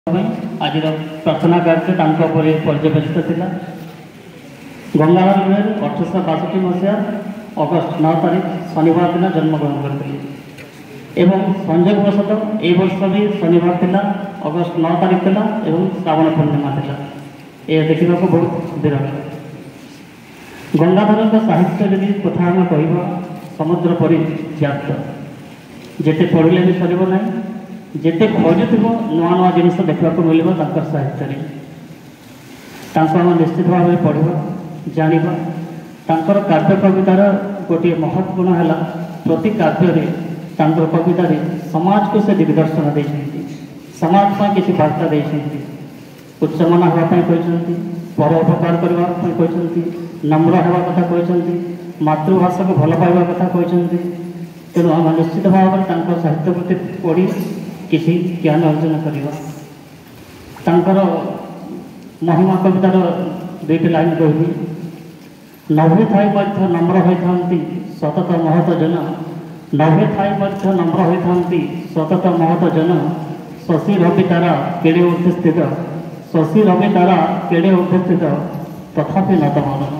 आज प्रार्थना कार्य पर्यवेक्षित था। गंगाधर मेहर 1862 मसीहा अगस्ट 9 तारीख शनिवार दिन जन्मग्रहण करते संयोगवशतः ये वर्ष भी शनिवार था अगस्ट 9 तारीख था श्रावण पूर्णिमा था। यह देखा बहुत विरल। गंगाधर साहित्य जदि कथा आम कह समुद्र परि व्याप्त जिते पढ़ले भी सर ना जिते खोजु नुआ नुआ जिन देखा मिल साहित्य निश्चित भाव में पढ़ा जाना काव्य कवितार गोटे महत्व गुण है प्रति काव्य कविता समाज को से दिग्दर्शन दे समाज पर किसी वार्ता दे उच्चमना हाँपाई कहते परोपकार करने नम्र हवा कथा कहते मातृभाषा को भल पाइबा कथा कहते। तेणु आम निश्चित भाव में साहित्य प्रति पढ़ी किसी ज्ञान अर्जन करवा। महिमा कवितार दुईट लाइन कहबी नभे थाई नम्र होता सतत महत जन नभे थाई नम्र होता सतत महत जन शशि रवि तारा केड़े ऊर्धे स्थित शशि रवि तारा केड़े ऊर्धे स्थित तथापि नतमदन।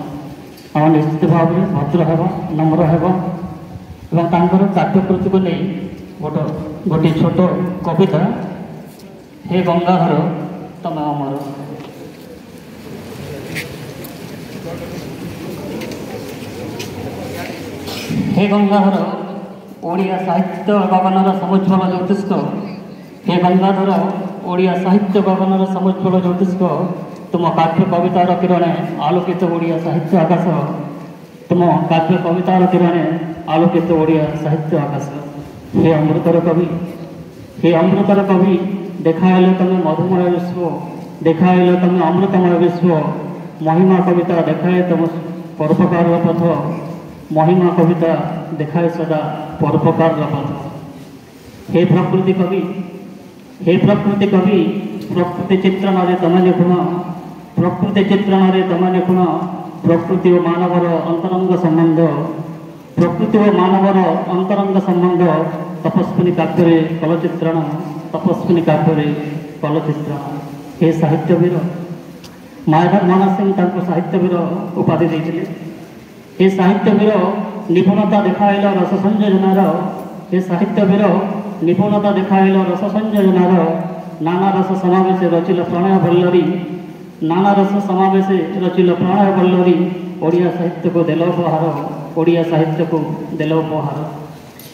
आम निश्चित भाव में भद्र है नम्र है काव्यकृति को नहीं गोटे छोट कविता हे गंगाधर तम अमर। हे गंगाधर ओडिया साहित्य गगनर समुज्वल ज्योतिष्क हे गंगाधर ओडिया साहित्य गगनर समुज्वल ज्योतिष्क तुम काव्य कवितार किरणे आलोकित ओडिया साहित्य आकाश तुम काव्य कवितार किरणे आलोकित ओडिया साहित्य आकाश। हे अमृतर कवि देखाइल तुम मधुमय विश्व देखाइल तुम अमृतमय विश्व महिमा कविता देखाए तुम परोपकार पथ महिमा कविता देखाए सदा परोपकार पथ। हे प्रकृति कवि प्रकृति चित्रण तुम निपुण प्रकृति चित्रण तुम निपुण प्रकृति और मानवर अंतरंग संबंध प्रकृति और मानवर अंतरंग संबंध तपस्विनी काव्य कलचित्रण तपस्विनी काव्य कलचित्रण। हे साहित्यवीर मायाधर मानस सिंह साहित्यवीर उपाधि देते। हे साहित्यवीर निपुणता देखाइल रस संयोजनार हे साहित्यवीर निपुणता देखाइल रस संयोजनार नाना रस समावेश रचिल प्रणय बल्लरी नाना रस समावेश रचिल प्रणय बल्लरी ओडिया साहित्य को देल उपहार ओडिया साहित्य को देल उपहार।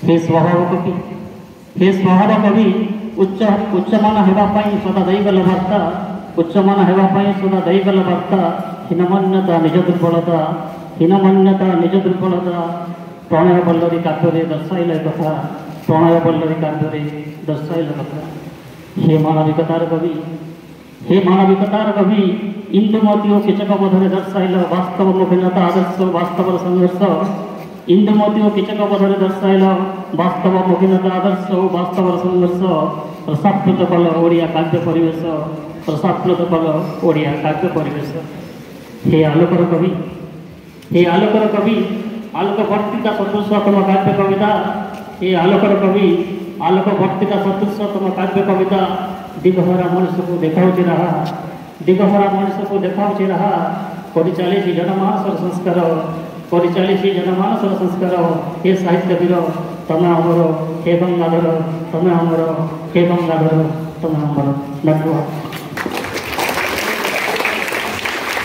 हे स्वभाव कवि उच्चमान होगापी सदा दैगल वार्ता उच्चमान होगापी सदा दैगल वार्ता हीनमान्यता निज दुर्बलता हीनमान्यता निज दुर्बलता प्रणय बल्लरी काव्य दर्शाइल कथा प्रणय बल्लरी काव्य दर्शाइल कथा। हे मानविकतार कवि इंदुमती और किचक मधुरे दर्शाइल वास्तव मुखीनता आदर्श वास्तव संघर्ष इंदुमती और किचक मधुरे दर्शाइल वास्तव मुखीनता आदर्श वास्तव संघर्ष रसाप्लुत कल ओडिया काव्य परिवेश रसाप्लुत कल ओडिया काव्य परिवेश। हे आलोकर कवि आलोक भर्तिका सदृश तुम काव्य कविता हे आलोकर कवि आलोक भर्तिका सदृश तुम काव्य कविता दिगहरा मनुष्य को देखाऊँ रहा दिगहरा मनुष्य को देखाऊँ रहा कर चली जनमानसर संस्कार कर चली जनमानसर संस्कार। हे साहित्यवीर तम अमर हे गंगाधर तम अमर हे गंगाधर तम अमर। धन्यवाद।